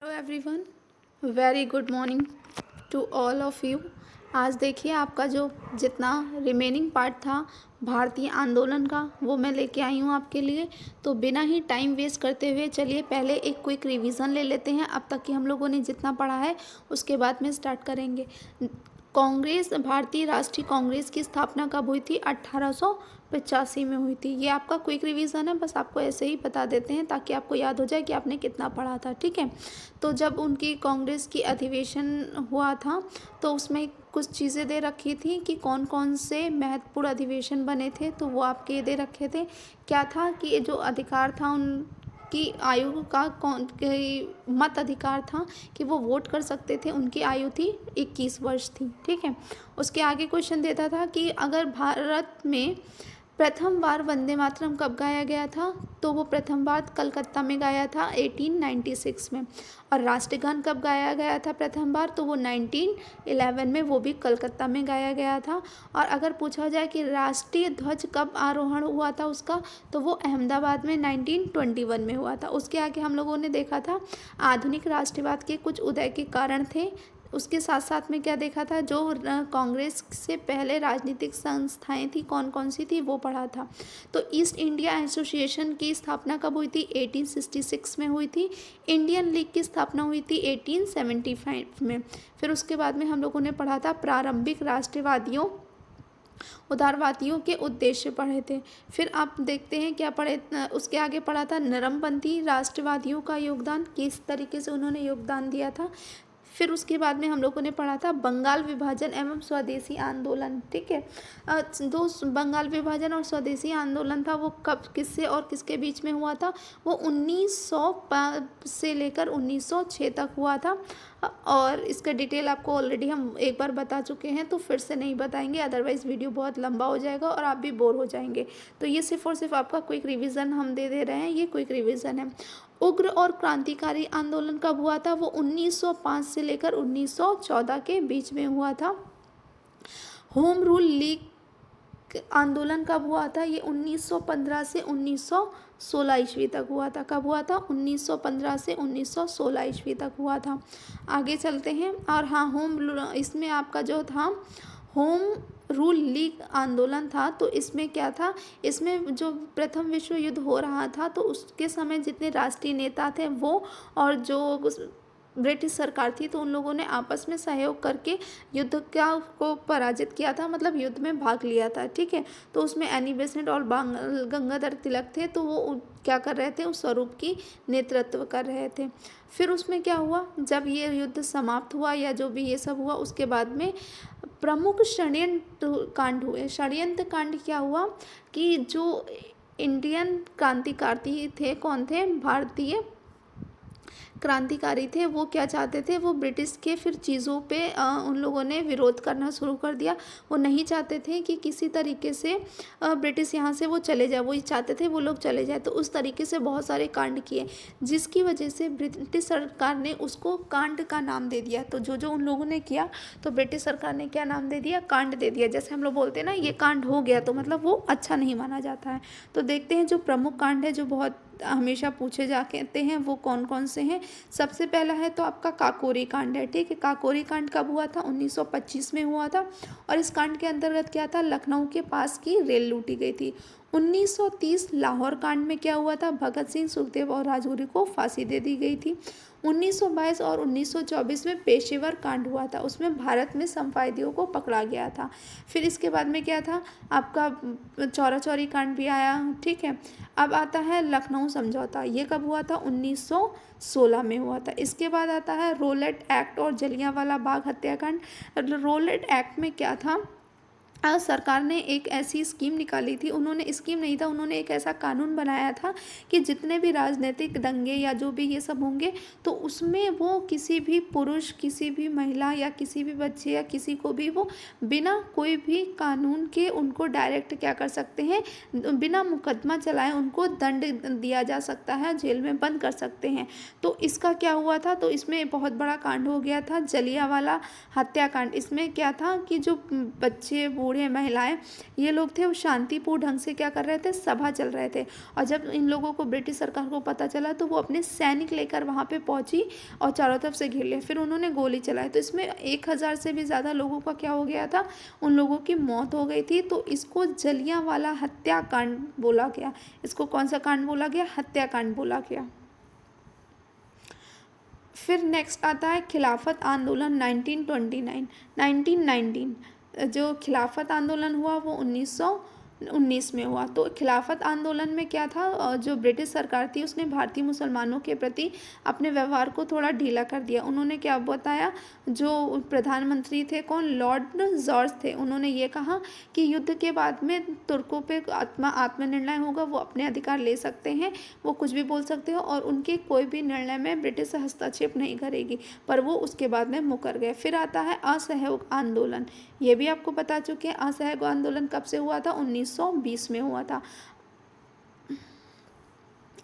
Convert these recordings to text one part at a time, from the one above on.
Hello everyone, very good morning to all of you. आज देखिए आपका जो जितना रिमेनिंग पार्ट था भारतीय आंदोलन का वो मैं लेके आई हूँ आपके लिए। तो बिना ही टाइम वेस्ट करते हुए चलिए पहले एक क्विक रिवीजन ले लेते हैं अब तक कि हम लोगों ने जितना पढ़ा है, उसके बाद में स्टार्ट करेंगे। कांग्रेस, भारतीय राष्ट्रीय कांग्रेस की स्थापना कब हुई थी? 1885 में हुई थी। ये आपका क्विक रिवीजन है, बस आपको ऐसे ही बता देते हैं ताकि आपको याद हो जाए कि आपने कितना पढ़ा था। ठीक है, तो जब उनकी कांग्रेस की अधिवेशन हुआ था तो उसमें कुछ चीज़ें दे रखी थी कि कौन कौन से महत्वपूर्ण अधिवेशन बने थे, तो वो आपके दे रखे थे। क्या था कि जो अधिकार था उनकी आयु का, कौन मत अधिकार था कि वो वोट कर सकते थे, उनकी आयु थी 21 वर्ष थी। ठीक है, उसके आगे क्वेश्चन देता था कि अगर भारत में प्रथम बार वंदे मातरम कब गाया गया था, तो वो प्रथम बार कलकत्ता में गाया था 1896 में। और राष्ट्रगान कब गाया गया था प्रथम बार, तो वो 1911 में, वो भी कलकत्ता में गाया गया था। और अगर पूछा जाए कि राष्ट्रीय ध्वज कब आरोहण हुआ था उसका, तो वो अहमदाबाद में 1921 में हुआ था। उसके आगे हम लोगों ने देखा था आधुनिक राष्ट्रवाद के कुछ उदय के कारण थे। उसके साथ साथ में क्या देखा था, जो कांग्रेस से पहले राजनीतिक संस्थाएं थी कौन कौन सी थी वो पढ़ा था। तो ईस्ट इंडिया एसोसिएशन की स्थापना कब हुई थी? 1866 में हुई थी। इंडियन लीग की स्थापना हुई थी 1875 में। फिर उसके बाद में हम लोगों ने पढ़ा था प्रारंभिक राष्ट्रवादियों उदारवादियों के उद्देश्य पढ़े थे। फिर आप देखते हैं क्या पढ़े, उसके आगे पढ़ा था नरमपंथी राष्ट्रवादियों का योगदान, किस तरीके से उन्होंने योगदान दिया था। फिर उसके बाद में हम लोगों ने पढ़ा था बंगाल विभाजन एवं स्वदेशी आंदोलन। ठीक है, दो बंगाल विभाजन और स्वदेशी आंदोलन था, वो कब, किससे और किसके बीच में हुआ था? वो 1900 से लेकर 1906 तक हुआ था। और इसका डिटेल आपको ऑलरेडी हम एक बार बता चुके हैं, तो फिर से नहीं बताएंगे, अदरवाइज़ वीडियो बहुत लंबा हो जाएगा और आप भी बोर हो जाएंगे। तो ये सिर्फ और सिर्फ आपका क्विक रिवीजन हम दे रहे हैं, ये क्विक रिवीजन है। उग्र और क्रांतिकारी आंदोलन कब हुआ था? वो 1905 से लेकर 1914 के बीच में हुआ था। होम रूल लीग आंदोलन कब हुआ था? ये 1915 से 1916 ईस्वी तक हुआ था। कब हुआ था? 1915 से 1916 ईस्वी तक हुआ था। आगे चलते हैं। और हाँ, इसमें आपका जो था होम रूल लीग आंदोलन था, तो इसमें क्या था, इसमें जो प्रथम विश्व युद्ध हो रहा था तो उसके समय जितने राष्ट्रीय नेता थे वो, और जो ब्रिटिश सरकार थी, तो उन लोगों ने आपस में सहयोग करके युद्ध को पराजित किया था, मतलब युद्ध में भाग लिया था। ठीक है, तो उसमें एनी बेसेंट और गंगाधर तिलक थे, तो वो क्या कर रहे थे, उस स्वरूप की नेतृत्व कर रहे थे। फिर उसमें क्या हुआ, जब ये युद्ध समाप्त हुआ या जो भी ये सब हुआ, उसके बाद में प्रमुख षड्यंत्र कांड हुए। षड्यंत्र कांड क्या हुआ कि जो इंडियन क्रांतिकारी थे, कौन थे, भारतीय क्रांतिकारी थे, वो क्या चाहते थे, वो ब्रिटिश के फिर चीज़ों पे उन लोगों ने विरोध करना शुरू कर दिया। वो नहीं चाहते थे कि किसी तरीके से ब्रिटिश यहाँ से वो चले जाए, वो ही चाहते थे वो लोग चले जाए। तो उस तरीके से बहुत सारे कांड किए, जिसकी वजह से ब्रिटिश सरकार ने उसको कांड का नाम दे दिया। तो जो जो उन लोगों ने किया, तो ब्रिटिश सरकार ने क्या नाम दे दिया? कांड दे दिया। जैसे हम लोग बोलते हैं ना, ये कांड हो गया, तो मतलब वो अच्छा नहीं माना जाता है। तो देखते हैं जो प्रमुख कांड है जो बहुत हमेशा पूछे जाते हैं, वो कौन कौन से हैं। सबसे पहला है तो आपका काकोरी कांड है। ठीक है, काकोरी कांड कब हुआ था? 1925 में हुआ था। और इस कांड के अंतर्गत क्या था, लखनऊ के पास की रेल लूटी गई थी। 1930 लाहौर कांड में क्या हुआ था, भगत सिंह, सुखदेव और राजगुरु को फांसी दे दी गई थी। 1922 और 1924 में पेशेवर कांड हुआ था, उसमें भारत में संपादियों को पकड़ा गया था। फिर इसके बाद में क्या था, आपका चौरा चौरी कांड भी आया। ठीक है, अब आता है लखनऊ समझौता, ये कब हुआ था? 1916 में हुआ था। इसके बाद आता है रोलेट एक्ट और जलियांवाला बाग हत्याकांड। रोलेट एक्ट में क्या था, सरकार ने एक ऐसी स्कीम निकाली थी, उन्होंने स्कीम नहीं था, उन्होंने एक ऐसा कानून बनाया था कि जितने भी राजनीतिक दंगे या जो भी ये सब होंगे, तो उसमें वो किसी भी पुरुष, किसी भी महिला या किसी भी बच्चे या किसी को भी वो बिना कोई भी कानून के उनको डायरेक्ट क्या कर सकते हैं, बिना मुकदमा चलाए उनको दंड दिया जा सकता है, जेल में बंद कर सकते हैं। तो इसका क्या हुआ था, तो इसमें बहुत बड़ा कांड हो गया था, जलियांवाला हत्याकांड। इसमें क्या था कि जो बच्चे, बूढ़े, महिलाएं, ये लोग थे, वो शांतिपूर्ण ढंग से क्या कर रहे थे, सभा चल रहे थे। और जब इन लोगों को ब्रिटिश सरकार को पता चला तो वो अपने सैनिक लेकर वहाँ पे पहुँची और चारों तरफ से घेर लिया। फिर उन्होंने गोली चलाई तो इसमें 1000 से भी ज़्यादा लोगों का क्या हो गया था, उन लोगों की मौत हो गई थी। तो इसको जलियांवाला हत्याकांड बोला गया। इसको कौन सा कांड बोला गया, हत्याकांड बोला गया। फिर नेक्स्ट आता है खिलाफत आंदोलन 1929 1919। जो खिलाफत आंदोलन हुआ वो 1919 में हुआ। तो खिलाफत आंदोलन में क्या था, जो ब्रिटिश सरकार थी उसने भारतीय मुसलमानों के प्रति अपने व्यवहार को थोड़ा ढीला कर दिया। उन्होंने क्या बताया, जो प्रधानमंत्री थे कौन, लॉर्ड जॉर्ज थे, उन्होंने ये कहा कि युद्ध के बाद में तुर्कों पे आत्मनिर्णय होगा, वो अपने अधिकार ले सकते हैं, वो कुछ भी बोल सकते हो और उनके कोई भी निर्णय में ब्रिटिश हस्तक्षेप नहीं करेगी। पर वो उसके बाद में मुकर गए। फिर आता है असहयोग आंदोलन। ये भी आपको बता चुके हैं असहयोग आंदोलन कब से हुआ था, 1920 में हुआ था।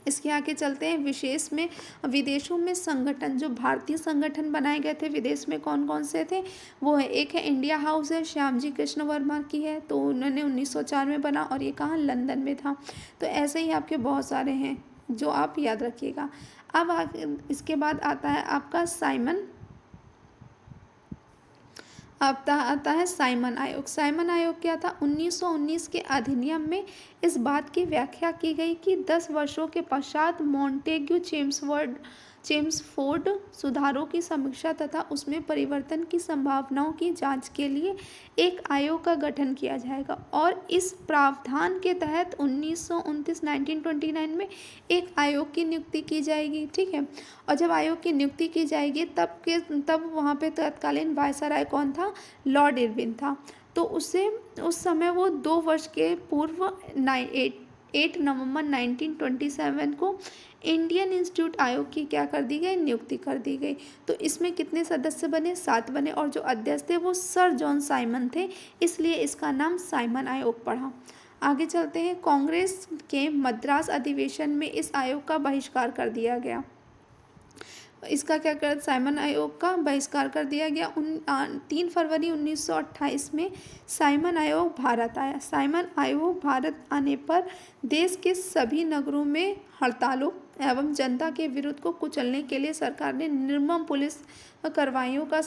इसके आगे चलते हैं विशेष में विदेशों में संगठन, जो भारतीय संगठन बनाए गए थे विदेश में कौन कौन से थे, वो है, एक है इंडिया हाउस है, श्यामजी कृष्ण वर्मा की है, तो उन्होंने 1904 में बना और ये कहाँ, लंदन में था। तो ऐसे ही आपके बहुत सारे हैं जो आप याद रखिएगा। अब इसके बाद आता है आपका आता है साइमन आयोग। साइमन आयोग क्या था, 1919 के अधिनियम में इस बात की व्याख्या की गई कि 10 वर्षों के पश्चात मॉन्टेग्यू चेम्सफोर्ड सुधारों की समीक्षा तथा उसमें परिवर्तन की संभावनाओं की जांच के लिए एक आयोग का गठन किया जाएगा। और इस प्रावधान के तहत 1929 में एक आयोग की नियुक्ति की जाएगी, ठीक है। और जब आयोग की नियुक्ति की जाएगी तब वहाँ पे तत्कालीन वायसराय कौन था, लॉर्ड इरविन था। तो उस समय वो 2 वर्ष के पूर्व 8 नवंबर 1927 को इंडियन इंस्टीट्यूट आयोग की क्या कर दी गई, नियुक्ति कर दी गई। तो इसमें कितने सदस्य बने, 7 बने और जो अध्यक्ष थे वो सर जॉन साइमन थे, इसलिए इसका नाम साइमन आयोग पड़ा। आगे चलते हैं, कांग्रेस के मद्रास अधिवेशन में इस आयोग का बहिष्कार कर दिया गया। इसका क्या कर, साइमन आयोग का बहिष्कार कर दिया गया। 3 फरवरी 1928 में साइमन आयोग भारत आया। साइमन आयोग भारत आने पर देश के सभी नगरों में हड़तालों एवं जनता के विरोध को कुचलने के लिए सरकार ने निर्मम पुलिस कार्रवाइयों का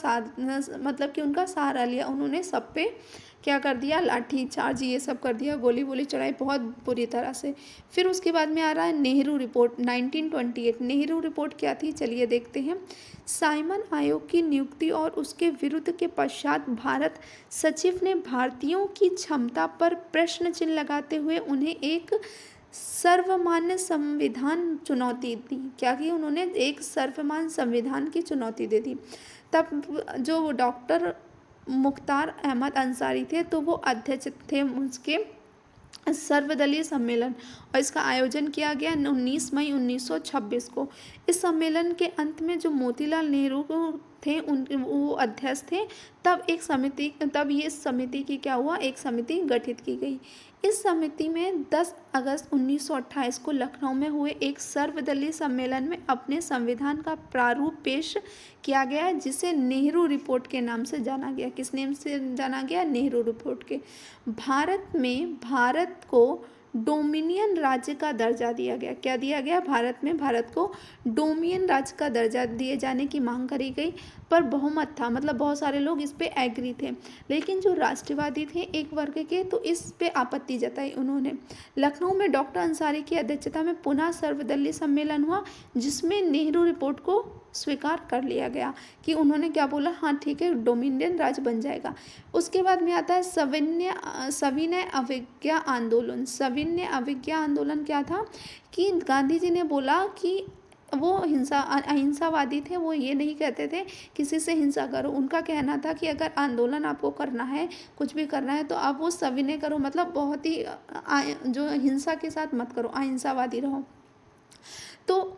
मतलब कि उनका सहारा लिया। उन्होंने सब पे क्या कर दिया, लाठी चार्ज ये सब कर दिया, गोली वोली चढ़ाई बहुत बुरी तरह से। फिर उसके बाद में आ रहा है नेहरू रिपोर्ट 1928। नेहरू रिपोर्ट क्या थी, चलिए देखते हैं। साइमन आयोग की नियुक्ति और उसके विरुद्ध के पश्चात भारत सचिव ने भारतीयों की क्षमता पर प्रश्न चिन्ह लगाते हुए उन्हें एक सर्वमान्य संविधान चुनौती दी। क्या की, उन्होंने एक सर्वमान्य संविधान की चुनौती दे दी। तब जो डॉक्टर मुख्तार अहमद अंसारी थे तो वो अध्यक्ष थे उसके सर्वदलीय सम्मेलन, और इसका आयोजन किया गया 19 मई 1926 को। इस सम्मेलन के अंत में जो मोतीलाल नेहरू थे वो अध्यक्ष थे। तब ये समिति की क्या हुआ, एक समिति गठित की गई। इस समिति में 10 अगस्त 1928 को लखनऊ में हुए एक सर्वदलीय सम्मेलन में अपने संविधान का प्रारूप पेश किया गया है, जिसे नेहरू रिपोर्ट के नाम से जाना गया। किस नाम से जाना गया, नेहरू रिपोर्ट के। भारत को डोमिनियन राज्य का दर्जा दिया गया। क्या दिया गया, भारत को डोमिनियन राज्य का दर्जा दिए जाने की मांग करी गई, पर बहुमत था, मतलब बहुत सारे लोग इस पे एग्री थे। लेकिन जो राष्ट्रवादी थे एक वर्ग के, तो इस पे आपत्ति जताई उन्होंने। लखनऊ में डॉक्टर अंसारी की अध्यक्षता में पुनः सर्वदलीय सम्मेलन हुआ, जिसमें नेहरू रिपोर्ट को स्वीकार कर लिया गया कि उन्होंने क्या बोला, हाँ ठीक है, डोमिनियन राज्य बन जाएगा। उसके बाद में आता है सविनय अवज्ञा आंदोलन। सविनय अवज्ञा आंदोलन क्या था कि गांधी जी ने बोला कि वो अहिंसावादी थे, वो ये नहीं कहते थे किसी से हिंसा करो। उनका कहना था कि अगर आंदोलन आपको करना है, कुछ भी करना है, तो आप वो सविनय करो, मतलब बहुत ही जो हिंसा के साथ मत करो, अहिंसावादी रहो। तो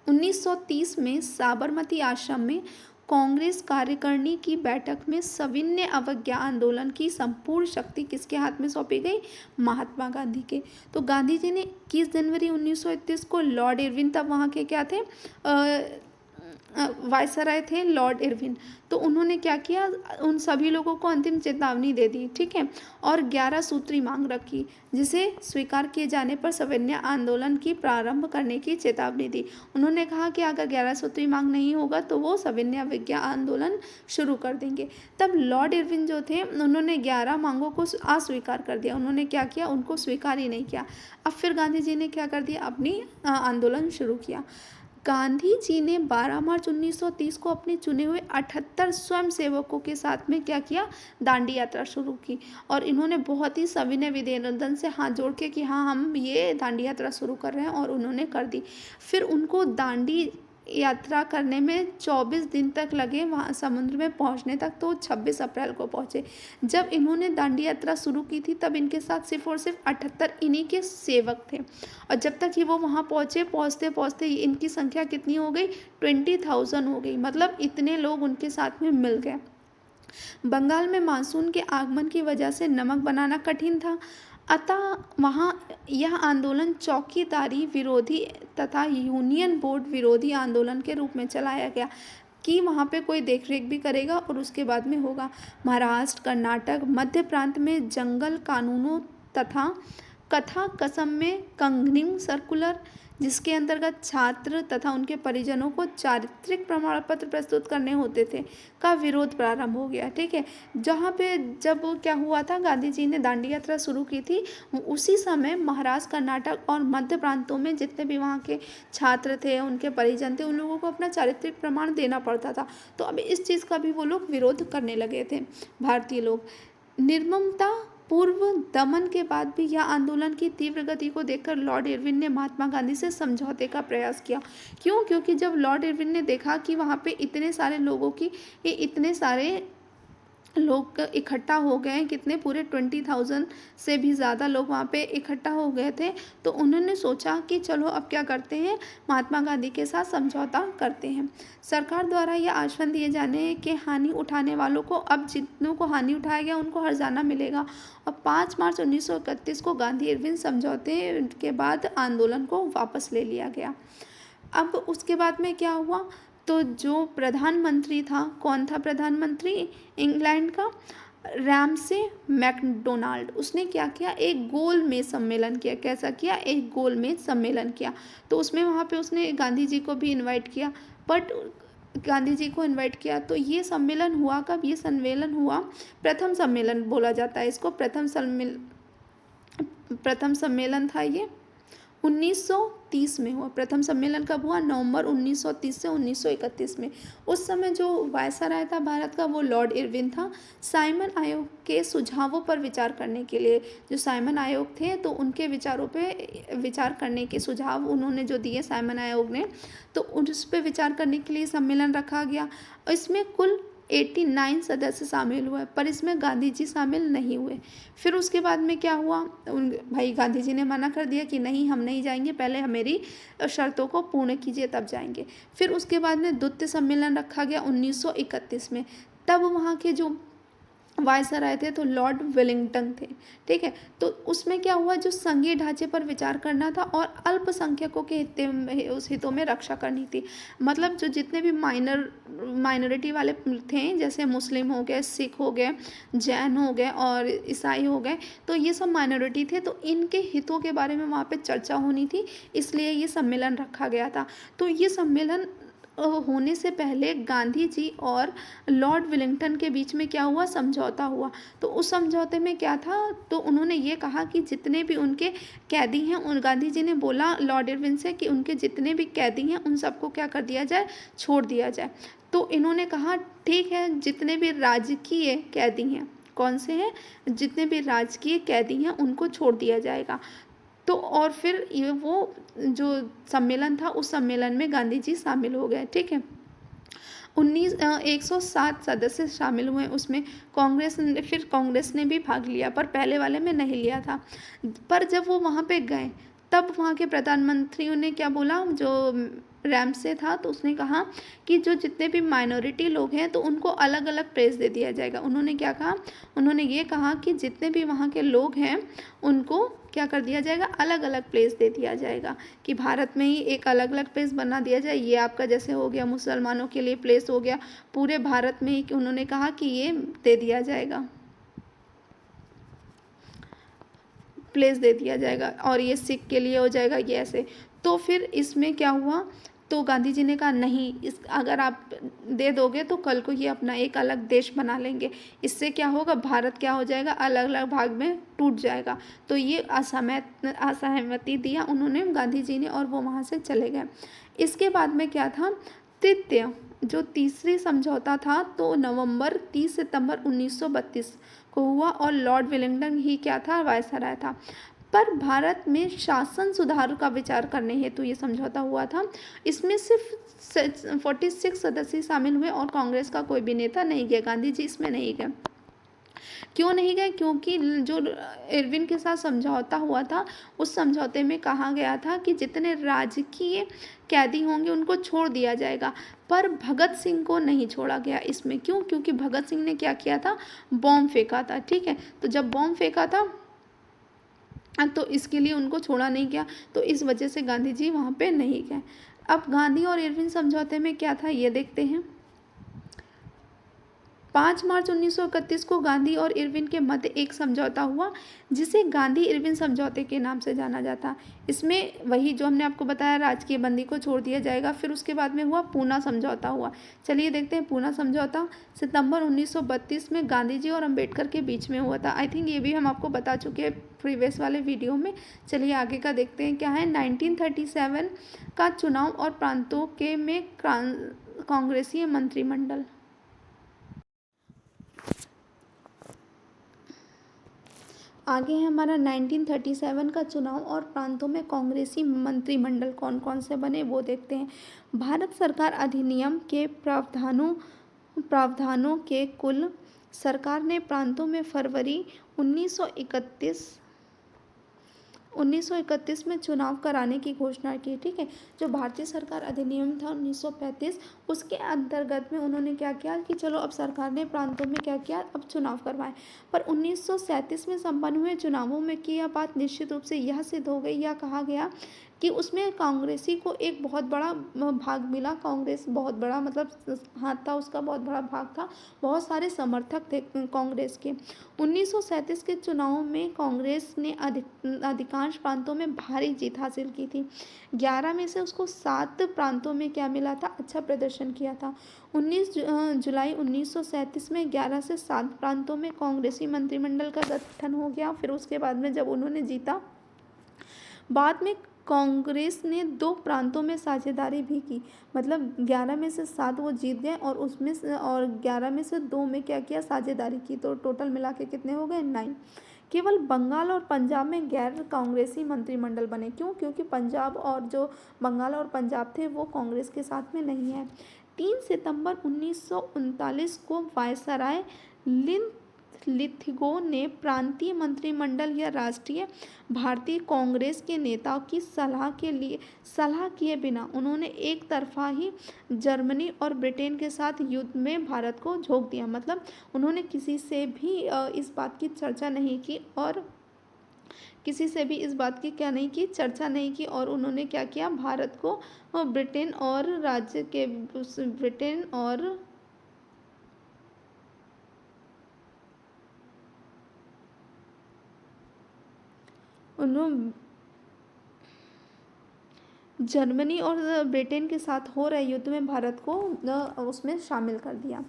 1930 में साबरमती आश्रम में कांग्रेस कार्यकारिणी की बैठक में सविनय अवज्ञा आंदोलन की संपूर्ण शक्ति किसके हाथ में सौंपी गई, महात्मा गांधी के। तो गांधी जी ने 21 जनवरी 1931 को लॉर्ड इरविन, तब वहाँ के क्या थे, वायसराय थे लॉर्ड इरविन। तो उन्होंने क्या किया, उन सभी लोगों को अंतिम चेतावनी दे दी, ठीक है, और 11 सूत्री मांग रखी, जिसे स्वीकार किए जाने पर सविनय आंदोलन की प्रारंभ करने की चेतावनी दी। उन्होंने कहा कि अगर 11 सूत्री मांग नहीं होगा तो वो सविनय अवज्ञा आंदोलन शुरू कर देंगे। तब लॉर्ड इरविन जो थे उन्होंने 11 मांगों को अस्वीकार कर दिया। उन्होंने क्या किया, उनको स्वीकार ही नहीं किया। अब फिर गांधी जी ने क्या कर दिया, अपनी आंदोलन शुरू किया। गांधी जी ने 12 मार्च 1930 को अपने चुने हुए 78 स्वयंसेवकों के साथ में क्या किया, दांडी यात्रा शुरू की। और इन्होंने बहुत ही सविनय विनम्रता से हाथ जोड़ के कि हाँ हम ये दांडी यात्रा शुरू कर रहे हैं, और उन्होंने कर दी। फिर उनको दांडी यात्रा करने में 24 दिन तक लगे वहाँ समुद्र में पहुँचने तक, तो 26 अप्रैल को पहुँचे। जब इन्होंने दांडी यात्रा शुरू की थी तब इनके साथ सिर्फ और सिर्फ 78 इन्हीं के सेवक थे, और जब तक ही वो वहाँ पहुँचे, पहुँचते पहुँचते इनकी संख्या कितनी हो गई, 20,000 हो गई। मतलब इतने लोग उनके साथ में मिल गए। बंगाल में मानसून के आगमन की वजह से नमक बनाना कठिन था, अतः वहाँ यह आंदोलन चौकीदारी विरोधी तथा यूनियन बोर्ड विरोधी आंदोलन के रूप में चलाया गया कि वहाँ पे कोई देखरेख भी करेगा और उसके बाद में होगा। महाराष्ट्र, कर्नाटक, मध्य प्रांत में जंगल कानूनों तथा कथा कसम में कंगनिंग सर्कुलर, जिसके अंतर्गत छात्र तथा उनके परिजनों को चारित्रिक प्रमाण पत्र प्रस्तुत करने होते थे, का विरोध प्रारंभ हो गया, ठीक है। जहाँ पे जब क्या हुआ था, गांधी जी ने दांडी यात्रा शुरू की थी, उसी समय महाराष्ट्र, कर्नाटक और मध्य प्रांतों में जितने भी वहाँ के छात्र थे, उनके परिजन थे, उन लोगों को अपना चारित्रिक प्रमाण देना पड़ता था। तो अब इस चीज़ का भी वो लोग विरोध करने लगे थे, भारतीय लोग। निर्ममता पूर्व दमन के बाद भी यह आंदोलन की तीव्र गति को देखकर लॉर्ड इरविन ने महात्मा गांधी से समझौते का प्रयास किया। क्यों? क्योंकि जब लॉर्ड इरविन ने देखा कि वहाँ पे इतने सारे लोगों की, ये इतने सारे लोग इकट्ठा हो गए, कितने, पूरे 20,000 से भी ज़्यादा लोग वहाँ पे इकट्ठा हो गए थे, तो उन्होंने सोचा कि चलो अब क्या करते हैं, महात्मा गांधी के साथ समझौता करते हैं। सरकार द्वारा यह आश्वासन दिए जाने कि हानि उठाने वालों को, अब जितनों को हानि उठाया गया उनको हर्जाना मिलेगा। और 5 मार्च 1931 को गांधी इरविन समझौते के बाद आंदोलन को वापस ले लिया गया। अब उसके बाद में क्या हुआ, तो जो प्रधानमंत्री था, कौन था प्रधानमंत्री इंग्लैंड का, रैमसे मैकडोनाल्ड, उसने क्या किया, एक गोलमेज सम्मेलन किया। कैसा किया, एक गोलमेज सम्मेलन किया। तो उसमें वहाँ पे उसने गांधी जी को भी इनवाइट किया, बट गांधी जी को इनवाइट किया। तो ये सम्मेलन हुआ कब, ये सम्मेलन हुआ, प्रथम सम्मेलन बोला जाता है इसको, प्रथम सम्मेलन था ये 1930 में हुआ। प्रथम सम्मेलन कब हुआ, नवंबर 1930 से 1931 में। उस समय जो वायसराय था भारत का, वो लॉर्ड इरविन था। साइमन आयोग के सुझावों पर विचार करने के लिए, जो साइमन आयोग थे, तो उनके विचारों पे विचार करने के सुझाव उन्होंने जो दिए साइमन आयोग ने, तो उस पर विचार करने के लिए सम्मेलन रखा गया। इसमें कुल 89 सदस्य शामिल हुए, पर इसमें गांधी जी शामिल नहीं हुए। फिर उसके बाद में क्या हुआ, भाई गांधी जी ने मना कर दिया कि नहीं, हम नहीं जाएंगे, पहले हम मेरी शर्तों को पूर्ण कीजिए तब जाएंगे। फिर उसके बाद में द्वितीय सम्मेलन रखा गया 1931 में। तब वहाँ के जो वायसराय थे तो लॉर्ड वेलिंगटन थे, ठीक है। तो उसमें क्या हुआ, जो संघीय ढांचे पर विचार करना था और अल्पसंख्यकों के उस हितों में रक्षा करनी थी। मतलब जो जितने भी माइनॉरिटी वाले थे, जैसे मुस्लिम हो गए, सिख हो गए, जैन हो गए और ईसाई हो गए, तो ये सब माइनॉरिटी थे, तो इनके हितों के बारे में वहाँ पे चर्चा होनी थी, इसलिए ये सम्मेलन रखा गया था। तो ये सम्मेलन होने से पहले गांधी जी और लॉर्ड वेलिंगटन के बीच में क्या हुआ, समझौता हुआ। तो उस समझौते में क्या था, तो उन्होंने ये कहा कि जितने भी उनके कैदी हैं, उन गांधी जी ने बोला लॉर्ड इरविन से कि उनके जितने भी कैदी हैं उन सबको क्या कर दिया जाए, छोड़ दिया जाए। तो इन्होंने कहा ठीक है, जितने भी राजकीय कैदी हैं, कौन से हैं, जितने भी राजकीय कैदी हैं उनको छोड़ दिया जाएगा। तो और फिर ये वो जो सम्मेलन था, उस सम्मेलन में गांधी जी शामिल हो गए, ठीक है। 107 सदस्य शामिल हुए उसमें। कांग्रेस ने भी भाग लिया, पर पहले वाले में नहीं लिया था। पर जब वो वहाँ पे गए तब वहाँ के प्रधानमंत्रियों ने क्या बोला, जो रैमसे था, तो उसने कहा कि जो जितने भी माइनॉरिटी लोग हैं तो उनको अलग अलग प्लेस दे दिया जाएगा। उन्होंने क्या कहा, उन्होंने ये कहा कि जितने भी वहाँ के लोग हैं उनको क्या कर दिया जाएगा, अलग अलग प्लेस दे दिया जाएगा, कि भारत में ही एक अलग अलग प्लेस बना दिया जाए। ये आपका जैसे हो गया मुसलमानों के लिए प्लेस हो गया, पूरे भारत में ही उन्होंने कहा कि ये दे दिया जाएगा, प्लेस दे दिया जाएगा, और ये सिख के लिए हो जाएगा, ये ऐसे। तो फिर इसमें क्या हुआ, तो गांधी जी ने कहा नहीं, इस अगर आप दे दोगे तो कल को ये अपना एक अलग देश बना लेंगे, इससे क्या होगा, भारत क्या हो जाएगा, अलग अलग भाग में टूट जाएगा। तो ये असहमति दिया उन्होंने गांधी जी ने, और वो वहाँ से चले गए। इसके बाद में क्या था, तृतीय जो तीसरी समझौता था, तो नवंबर 30 सितंबर 1932 को हुआ, और लॉर्ड वेलिंगटन ही क्या था, वायसराय था। पर भारत में शासन सुधार का विचार करने हेतु ये समझौता हुआ था। इसमें सिर्फ 46 सदस्य शामिल हुए और कांग्रेस का कोई भी नेता नहीं गया। गांधी जी इसमें नहीं गए। क्यों नहीं गए, क्योंकि जो इरविन के साथ समझौता हुआ था, उस समझौते में कहा गया था कि जितने राजकीय कैदी होंगे उनको छोड़ दिया जाएगा, पर भगत सिंह को नहीं छोड़ा गया। इसमें क्यों, क्योंकि भगत सिंह ने क्या किया था, बॉम्ब फेंका था। ठीक है, तो जब बॉम्ब फेंका था तो इसके लिए उनको छोड़ा नहीं गया, तो इस वजह से गांधी जी वहाँ पे नहीं गए। अब गांधी और इरविन समझौते में क्या था, ये देखते हैं। 5 मार्च 1931 को गांधी और इरविन के मध्य एक समझौता हुआ, जिसे गांधी इरविन समझौते के नाम से जाना जाता। इसमें वही जो हमने आपको बताया, राजकीय बंदी को छोड़ दिया जाएगा। फिर उसके बाद में हुआ पूना समझौता हुआ। चलिए देखते हैं पूना समझौता। सितंबर 1932 में गांधी जी और अम्बेडकर के बीच में हुआ था। आई थिंक ये भी हम आपको बता चुके हैं प्रीवियस वाले वीडियो में। चलिए आगे का देखते हैं क्या है। 1937 का चुनाव और प्रांतों के में कांग्रेसी मंत्रिमंडल। आगे है हमारा 1937 का चुनाव और प्रांतों में कांग्रेसी मंत्रिमंडल कौन कौन से बने, वो देखते हैं। भारत सरकार अधिनियम के प्रावधानों के कुल सरकार ने प्रांतों में फरवरी 1931 में चुनाव कराने की घोषणा की। ठीक है, जो भारतीय सरकार अधिनियम था 1935, उसके अंतर्गत में उन्होंने क्या किया कि चलो अब सरकार ने प्रांतों में क्या किया, अब चुनाव करवाए। पर 1937 में संपन्न हुए चुनावों में की यह बात निश्चित रूप से यह सिद्ध हो गई, या कहा गया कि उसमें कांग्रेसी को एक बहुत बड़ा भाग मिला। कांग्रेस बहुत बड़ा मतलब हाथ था, उसका बहुत बड़ा भाग था, बहुत सारे समर्थक थे कांग्रेस के। 1937 के चुनावों में कांग्रेस ने अधिकांश प्रांतों में भारी जीत हासिल की थी। 11 में से उसको 7 प्रांतों में क्या मिला था, अच्छा प्रदर्शन किया था। 19 जुलाई 1937 में 11 से 7 प्रांतों में कांग्रेसी मंत्रिमंडल का गठन हो गया। फिर उसके बाद में जब उन्होंने जीता, बाद में कांग्रेस ने 2 प्रांतों में साझेदारी भी की, मतलब 11 में से 7 वो जीत गए, और उसमें से और 11 में से 2 में क्या किया, साझेदारी की। तो टोटल मिला के कितने हो गए, 9। केवल बंगाल और पंजाब में गैर कांग्रेसी मंत्रिमंडल बने। क्यों, क्योंकि पंजाब और जो बंगाल और पंजाब थे वो कांग्रेस के साथ में नहीं है। 3 सितंबर 1939 को वायसराय लिथगो ने प्रांतीय मंत्रिमंडल या राष्ट्रीय भारतीय कांग्रेस के नेताओं की सलाह किए बिना उन्होंने एक तरफा ही जर्मनी और ब्रिटेन के साथ युद्ध में भारत को झोंक दिया। मतलब उन्होंने किसी से भी इस बात की चर्चा नहीं की, और किसी से भी इस बात की क्या नहीं की, चर्चा नहीं की, और उन्होंने क्या किया, भारत को ब्रिटेन और उन्होंने जर्मनी और ब्रिटेन के साथ हो रहे युद्ध में भारत को उसमें शामिल कर दिया।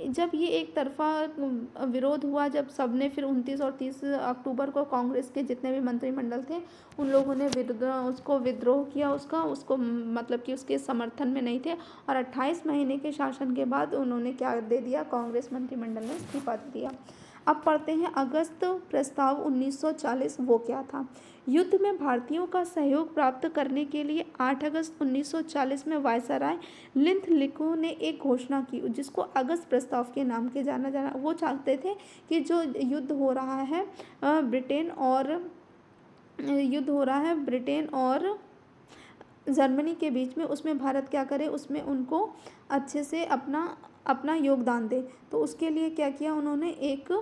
जब ये एक तरफा विरोध हुआ, जब सबने फिर 29 और 30 अक्टूबर को कांग्रेस के जितने भी मंत्रिमंडल थे उन लोगों ने उसको विद्रोह किया, उसको मतलब कि उसके समर्थन में नहीं थे, और 28 महीने के शासन के बाद उन्होंने क्या दे दिया, कांग्रेस मंत्रिमंडल ने इस्तीफा दे दिया। अब पढ़ते हैं अगस्त प्रस्ताव 1940, वो क्या था। युद्ध में भारतीयों का सहयोग प्राप्त करने के लिए 8 अगस्त 1940 में वायसराय लिथलिको ने एक घोषणा की, जिसको अगस्त प्रस्ताव के नाम के जाना। वो चाहते थे कि जो युद्ध हो रहा है ब्रिटेन और युद्ध हो रहा है ब्रिटेन और जर्मनी के बीच में, उसमें भारत क्या करे, उसमें उनको अच्छे से अपना अपना योगदान दे। तो उसके लिए क्या किया उन्होंने, एक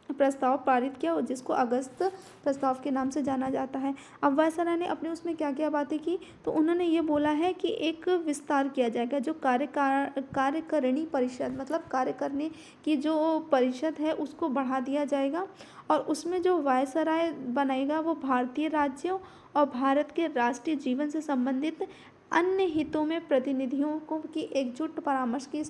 प्रस्ताव पारित किया जिसको अगस्त प्रस्ताव के नाम से जाना जाता है। अब वायसराय ने अपने उसमें क्या क्या बातें की, तो उन्होंने ये बोला है कि एक विस्तार किया जाएगा, जो कार्यकारिणी परिषद मतलब कार्य करने की जो परिषद है उसको बढ़ा दिया जाएगा, और उसमें जो वायसराय बनाएगा वो भारतीय राज्यों और भारत के राष्ट्रीय जीवन से संबंधित अन्य हितों में प्रतिनिधियों को की एकजुट परामर्श की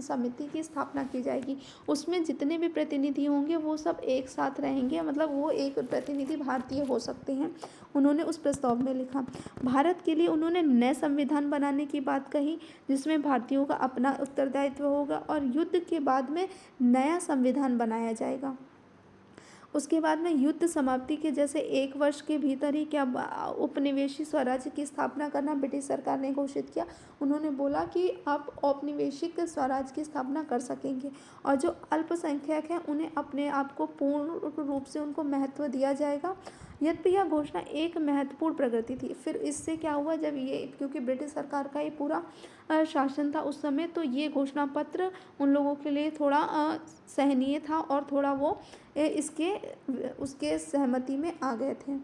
समिति की स्थापना की जाएगी। उसमें जितने भी प्रतिनिधि होंगे वो सब एक साथ रहेंगे, मतलब वो एक प्रतिनिधि भारतीय हो सकते हैं, उन्होंने उस प्रस्ताव में लिखा। भारत के लिए उन्होंने नए संविधान बनाने की बात कही, जिसमें भारतीयों का अपना उत्तरदायित्व होगा, और युद्ध के बाद में नया संविधान बनाया जाएगा। उसके बाद में युद्ध समाप्ति के जैसे 1 वर्ष के भीतर ही क्या उपनिवेशी स्वराज्य की स्थापना करना ब्रिटिश सरकार ने घोषित किया। उन्होंने बोला कि आप औपनिवेशिक स्वराज्य की स्थापना कर सकेंगे, और जो अल्पसंख्यक हैं उन्हें अपने आप को पूर्ण रूप से उनको महत्व दिया जाएगा। यद्यपि यह घोषणा एक महत्वपूर्ण प्रगति थी। फिर इससे क्या हुआ, जब ये, क्योंकि ब्रिटिश सरकार का ये पूरा शासन था उस समय, तो ये घोषणा पत्र उन लोगों के लिए थोड़ा सहनीय था, और थोड़ा वो इसके उसके सहमति में आ गए थे।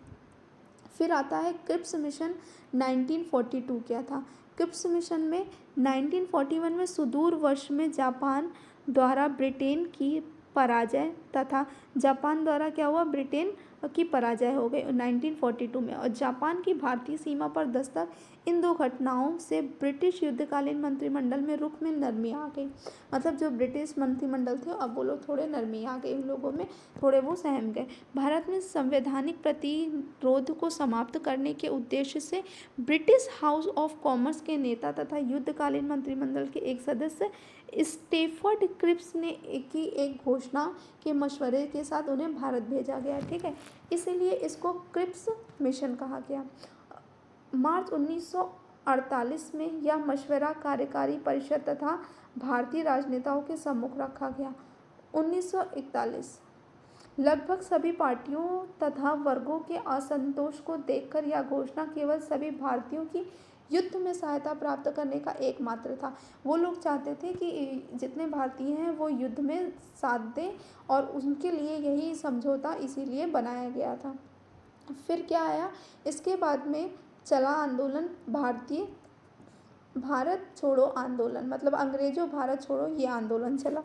फिर आता है क्रिप्स मिशन 1942 क्या था। क्रिप्स मिशन में 1941 में सुदूर वर्ष में जापान द्वारा ब्रिटेन की पराजय तथा जापान द्वारा क्या हुआ, ब्रिटेन की पराजय हो गई 1942 में, और जापान की भारतीय सीमा पर दस्तक, इन दो घटनाओं से ब्रिटिश युद्धकालीन मंत्रिमंडल में रुख में नरमी आ गई। मतलब जो ब्रिटिश मंत्रिमंडल थे अब वो लोग थोड़े नरमी आ गई, उन लोगों में थोड़े वो सहम गए। भारत में संवैधानिक प्रतिरोध को समाप्त करने के उद्देश्य से ब्रिटिश हाउस ऑफ कॉमर्स के नेता तथा युद्धकालीन मंत्रिमंडल के एक सदस्य स्टेफर्ड क्रिप्स ने की एक घोषणा के मशवरे के साथ उन्हें भारत भेजा गया। ठीक है, इसीलिए इसको क्रिप्स मिशन कहा गया। मार्च 1948 में यह मशवरा कार्यकारी परिषद तथा भारतीय राजनेताओं के सम्मुख रखा गया। 1941 लगभग सभी पार्टियों तथा वर्गों के असंतोष को देखकर यह घोषणा केवल सभी भारतीयों की युद्ध में सहायता प्राप्त करने का एकमात्र था। वो लोग चाहते थे कि जितने भारतीय हैं वो युद्ध में साथ दें, और उनके लिए यही समझौता इसीलिए बनाया गया था। फिर क्या आया, इसके बाद में चला आंदोलन भारत छोड़ो आंदोलन, मतलब अंग्रेजों भारत छोड़ो ये आंदोलन चला।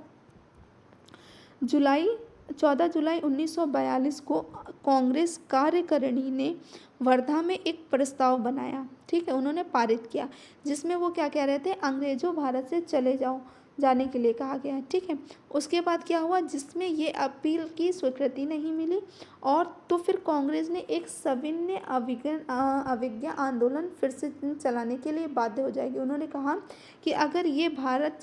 14 जुलाई 1942 को कांग्रेस कार्यकारिणी ने वर्धा में एक प्रस्ताव बनाया। ठीक है, उन्होंने पारित किया, जिसमें वो क्या कह रहे थे, अंग्रेजों भारत से चले जाओ, जाने के लिए कहा गया। ठीक है, उसके बाद क्या हुआ, जिसमें ये अपील की स्वीकृति नहीं मिली, और तो फिर कांग्रेस ने एक सविनय अवज्ञा आंदोलन फिर से चलाने के लिए बाध्य हो जाएगी। उन्होंने कहा कि अगर ये भारत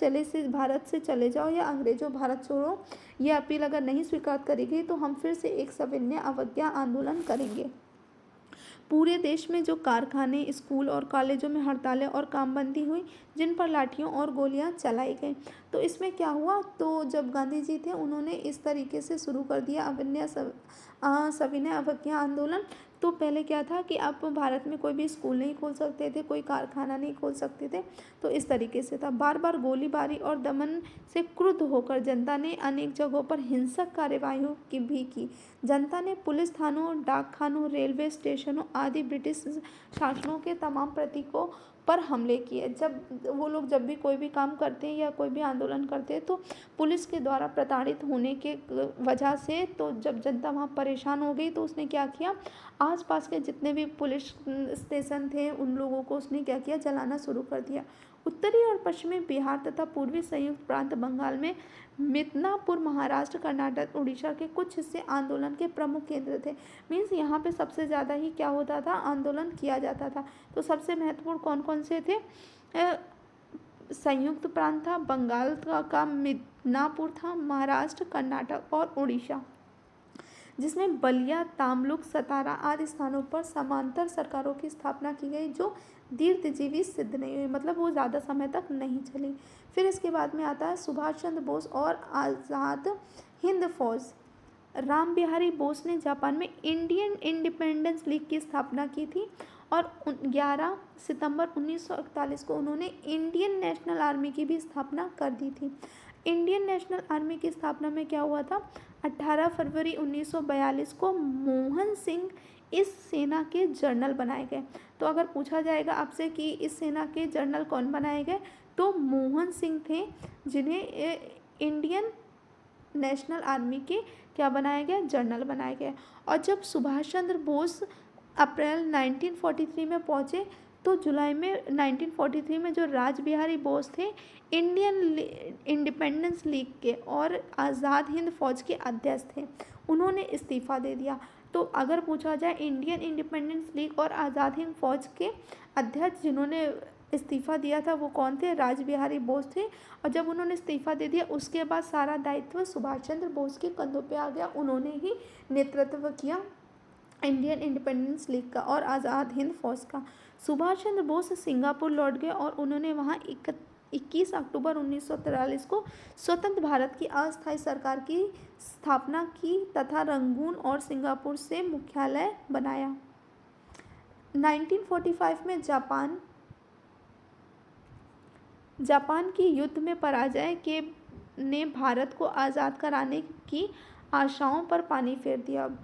से चले जाओ या अंग्रेजों भारत छोड़ो ये अपील अगर नहीं स्वीकार करी गई, तो हम फिर से एक सविनय अवज्ञा आंदोलन करेंगे। पूरे देश में जो कारखाने, स्कूल और कॉलेजों में हड़तालें और कामबंदी हुई, जिन पर लाठियों और गोलियां चलाई गई। तो इसमें क्या हुआ, तो जब गांधी जी थे उन्होंने इस तरीके से शुरू कर दिया सविनय अवज्ञा आंदोलन। तो पहले क्या था कि आप भारत में कोई भी स्कूल नहीं खोल सकते थे, कोई कारखाना नहीं खोल सकते थे, तो इस तरीके से था। बार बार गोलीबारी और दमन से क्रुद्ध होकर जनता ने अनेक जगहों पर हिंसक कार्यवाहियों की। जनता ने पुलिस थानों, डाक खानों, रेलवे स्टेशनों आदि ब्रिटिश शासनों के तमाम प्रतीकों पर हमले किए। जब भी कोई भी काम करते हैं या कोई भी आंदोलन करते हैं, तो पुलिस के द्वारा प्रताड़ित होने के वजह से, तो जब जनता वहाँ परेशान हो गई तो उसने क्या किया, आसपास के जितने भी पुलिस स्टेशन थे उन लोगों को उसने क्या किया, जलाना शुरू कर दिया। उत्तरी और पश्चिमी बिहार तथा पूर्वी संयुक्त प्रांत बंगाल में मिदनापुर, महाराष्ट्र, कर्नाटक, उड़ीसा के कुछ हिस्से आंदोलन के प्रमुख केंद्र थे। मीन्स यहाँ पे सबसे ज़्यादा ही क्या होता था, आंदोलन किया जाता था। तो सबसे महत्वपूर्ण कौन कौन से थे, संयुक्त प्रांत था, बंगाल का मिदनापुर था, महाराष्ट्र, कर्नाटक और उड़ीसा, जिसमें बलिया, तामलुक, सतारा आदि स्थानों पर समांतर सरकारों की स्थापना की गई, जो दीर्घजीवी सिद्ध नहीं हुई, मतलब वो ज़्यादा समय तक नहीं चली। फिर इसके बाद में आता है सुभाष चंद्र बोस और आज़ाद हिंद फौज। राम बिहारी बोस ने जापान में इंडियन इंडिपेंडेंस लीग की स्थापना की थी और 11 सितंबर 1941 को उन्होंने इंडियन नेशनल आर्मी की भी स्थापना कर दी थी। इंडियन नेशनल आर्मी की स्थापना में क्या हुआ था, 18 फरवरी 1942 को मोहन सिंह इस सेना के जनरल बनाए गए। तो अगर पूछा जाएगा आपसे कि इस सेना के जनरल कौन बनाए गए, तो मोहन सिंह थे, जिन्हें इंडियन नेशनल आर्मी के क्या बनाया गया, जनरल बनाया गया। और जब सुभाष चंद्र बोस अप्रैल 1943 में पहुँचे, तो जुलाई में 1943 में जो राज बिहारी बोस थे, इंडियन इंडिपेंडेंस लीग के और आज़ाद हिंद फौज के अध्यक्ष थे, उन्होंने इस्तीफ़ा दे दिया। तो अगर पूछा जाए इंडियन इंडिपेंडेंस लीग और आज़ाद हिंद फौज के अध्यक्ष जिन्होंने इस्तीफ़ा दिया था वो कौन थे, राज बिहारी बोस थे। और जब उन्होंने इस्तीफ़ा दे दिया उसके बाद सारा दायित्व सुभाष चंद्र बोस के कंधों पे आ गया। उन्होंने ही नेतृत्व किया इंडियन इंडिपेंडेंस लीग का और आज़ाद हिंद फौज का। सुभाष चंद्र बोस सिंगापुर लौट गए और उन्होंने वहाँ 21 अक्टूबर 1943 को स्वतंत्र भारत की अस्थायी सरकार की स्थापना की तथा रंगून और सिंगापुर से मुख्यालय बनाया। 1945 में जापान की युद्ध में पराजय के ने भारत को आज़ाद कराने की आशाओं पर पानी फेर दिया।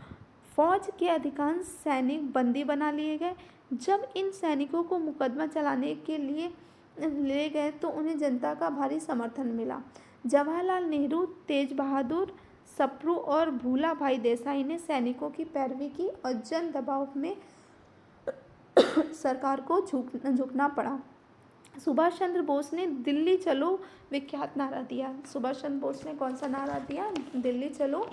फौज के अधिकांश सैनिक बंदी बना लिए गए। जब इन सैनिकों को मुकदमा चलाने के लिए ले गए तो उन्हें जनता का भारी समर्थन मिला। जवाहरलाल नेहरू, तेज बहादुर सप्रू और भूला भाई देसाई ने सैनिकों की पैरवी की और जन दबाव में सरकार को झुकना पड़ा। सुभाष चंद्र बोस ने दिल्ली चलो विख्यात नारा दिया। सुभाष चंद्र बोस ने कौन सा नारा दिया, दिल्ली चलो।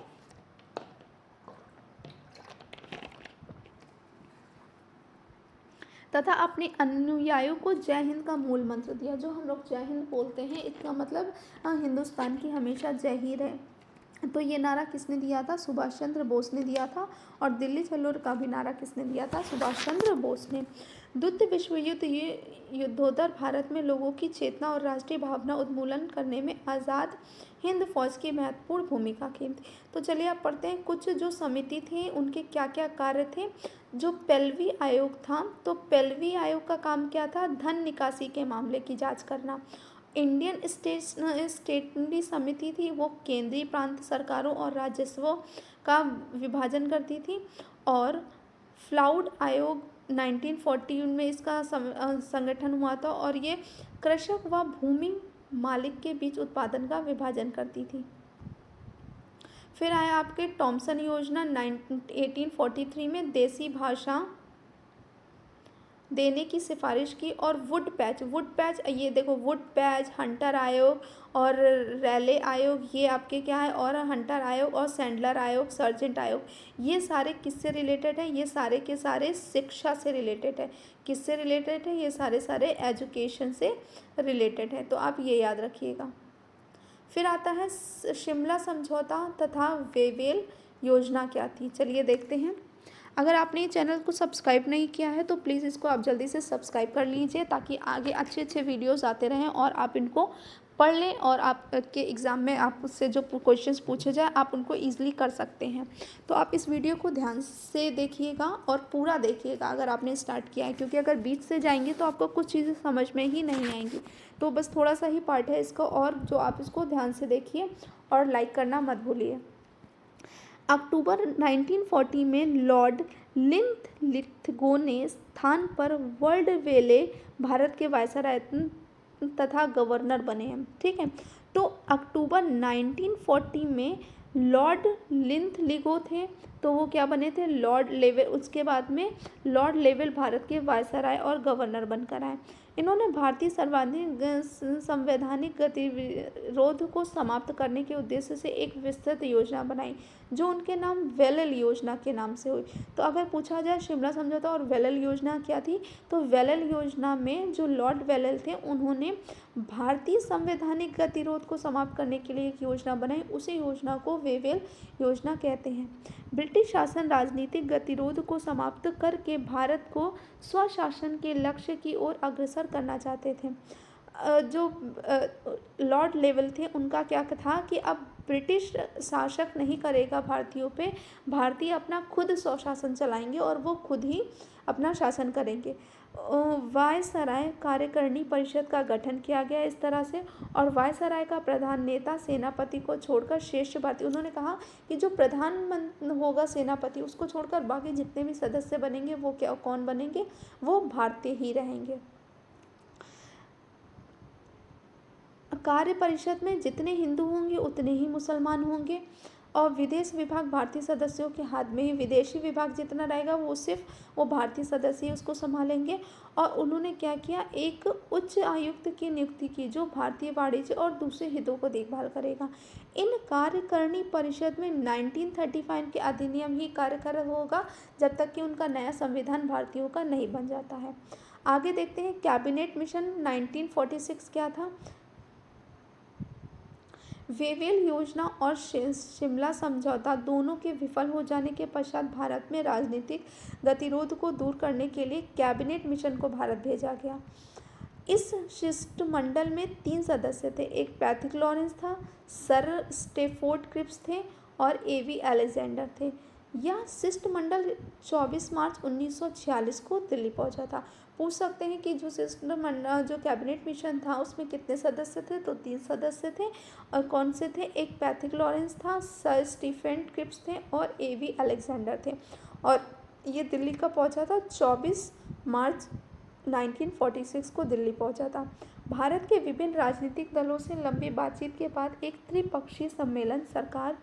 तथा अपने अनुयायियों को जय हिंद का मूल मंत्र दिया। जो हम लोग जय हिंद बोलते हैं इसका मतलब हिंदुस्तान की हमेशा जय ही रहे। तो ये नारा किसने दिया था, सुभाष चंद्र बोस ने दिया था। और दिल्ली चलो का भी नारा किसने दिया था, सुभाष चंद्र बोस ने। द्वितीय विश्व युद्ध युद्धोत्तर भारत में लोगों की चेतना और राष्ट्रीय भावना उन्मूलन करने में आज़ाद हिंद फौज की महत्वपूर्ण भूमिका की। तो चलिए आप पढ़ते हैं कुछ जो समिति थी उनके क्या क्या कार्य थे। जो पेलवी आयोग था, तो पेलवी आयोग का काम क्या था, धन निकासी के मामले की जांच करना। इंडियन स्टेटरी समिति थी, वो केंद्रीय प्रांत सरकारों और राजस्वों का विभाजन करती थी। और फ्लाउड आयोग 1914 में इसका संगठन हुआ था और ये कृषक व भूमि मालिक के बीच उत्पादन का विभाजन करती थी। फिर आया आपके टॉमसन योजना 1843 में देसी भाषा देने की सिफारिश की। और वुड पैच ये देखो, वुड पैच, हंटर आयोग और रैले आयोग, ये आपके क्या है, और हंटर आयोग और सैंडलर आयोग, सर्जेंट आयोग, ये सारे किससे रिलेटेड है, ये सारे के सारे शिक्षा से रिलेटेड है। किससे रिलेटेड है, ये सारे एजुकेशन से रिलेटेड है। तो आप ये याद रखिएगा। फिर आता है शिमला समझौता तथा वेवेल योजना क्या थी, चलिए देखते हैं। अगर आपने ये चैनल को सब्सक्राइब नहीं किया है तो प्लीज़ इसको आप जल्दी से सब्सक्राइब कर लीजिए ताकि आगे अच्छे वीडियोस आते रहें और आप इनको पढ़ लें और आपके एग्ज़ाम में आपसे जो क्वेश्चंस पूछे जाए आप उनको ईजिली कर सकते हैं। तो आप इस वीडियो को ध्यान से देखिएगा और पूरा देखिएगा अगर आपने स्टार्ट किया है, क्योंकि अगर बीच से जाएंगे तो आपको कुछ चीज़ें समझ में ही नहीं आएंगी। तो बस थोड़ा सा ही पार्ट है इसका, और जो आप इसको ध्यान से देखिए और लाइक करना मत भूलिए। अक्टूबर 1940 में लॉर्ड लिथगो ने स्थान पर वर्ल्ड वेले भारत के वायसराय तथा गवर्नर बने हैं, ठीक है। तो अक्टूबर 1940 में लॉर्ड लिथगो थे, तो वो क्या बने थे, लॉर्ड लेवल। उसके बाद में लॉर्ड लेवल भारत के वायसराय और गवर्नर बनकर आए। इन्होंने भारतीय संवैधानिक गतिरोध को समाप्त करने के उद्देश्य से एक विस्तृत योजना बनाई जो उनके नाम वेलेल योजना के नाम से हुई। तो अगर पूछा जाए शिमला समझौता और वेलेल योजना क्या थी, तो वेलेल योजना में जो लॉर्ड वेलेल थे उन्होंने भारतीय संवैधानिक गतिरोध को समाप्त करने के लिए एक योजना बनाई, उसी योजना को वेवेल योजना कहते हैं। ब्रिटिश शासन राजनीतिक गतिरोध को समाप्त करके भारत को स्वशासन के लक्ष्य की ओर अग्रसर करना चाहते थे। जो लॉर्ड लेवल थे उनका क्या था कि अब ब्रिटिश शासक नहीं करेगा भारतीयों पे, भारतीय अपना खुद स्वशासन चलाएंगे और वो खुद ही अपना शासन करेंगे। वायसराय कार्यकारिणी परिषद का गठन किया गया इस तरह से, और वायसराय का प्रधान नेता सेनापति को छोड़कर शेष भारतीय, उन्होंने कहा कि जो प्रधान होगा सेनापति, उसको छोड़कर बाकी जितने भी सदस्य बनेंगे वो क्या कौन बनेंगे, वो भारतीय ही रहेंगे। कार्य परिषद में जितने हिंदू होंगे उतने ही मुसलमान होंगे, और विदेश विभाग भारतीय सदस्यों के हाथ में ही, विदेशी विभाग जितना रहेगा वो सिर्फ वो भारतीय सदस्य ही उसको संभालेंगे। और उन्होंने क्या किया, एक उच्च आयुक्त की नियुक्ति की जो भारतीय वाणिज्य और दूसरे हितों को देखभाल करेगा। इन कार्यकारिणी परिषद में 1935 के अधिनियम ही कार्यकर होगा जब तक कि उनका नया संविधान भारतीयों का नहीं बन जाता है। आगे देखते हैं कैबिनेट मिशन 1946 क्या था। वेवेल योजना और शिमला समझौता दोनों के विफल हो जाने के पश्चात भारत में राजनीतिक गतिरोध को दूर करने के लिए कैबिनेट मिशन को भारत भेजा गया। इस शिष्टमंडल में 3 सदस्य थे, एक पैथिक लॉरेंस था, सर स्टेफोर्ड क्रिप्स थे और एवी अलेक्जेंडर थे। यह शिष्टमंडल 24 मार्च 1946 को दिल्ली पहुंचा था। पूछ सकते हैं कि जो शिष्टमंडल जो कैबिनेट मिशन था उसमें कितने सदस्य थे, तो 3 सदस्य थे। और कौन से थे, एक पैथिक लॉरेंस था, सर स्टीफन क्रिप्स थे और एवी अलेक्जेंडर थे। और ये दिल्ली का पहुंचा था 24 मार्च 1946 को दिल्ली पहुंचा था। भारत के विभिन्न राजनीतिक दलों से लंबी बातचीत के बाद एक त्रिपक्षीय सम्मेलन सरकार,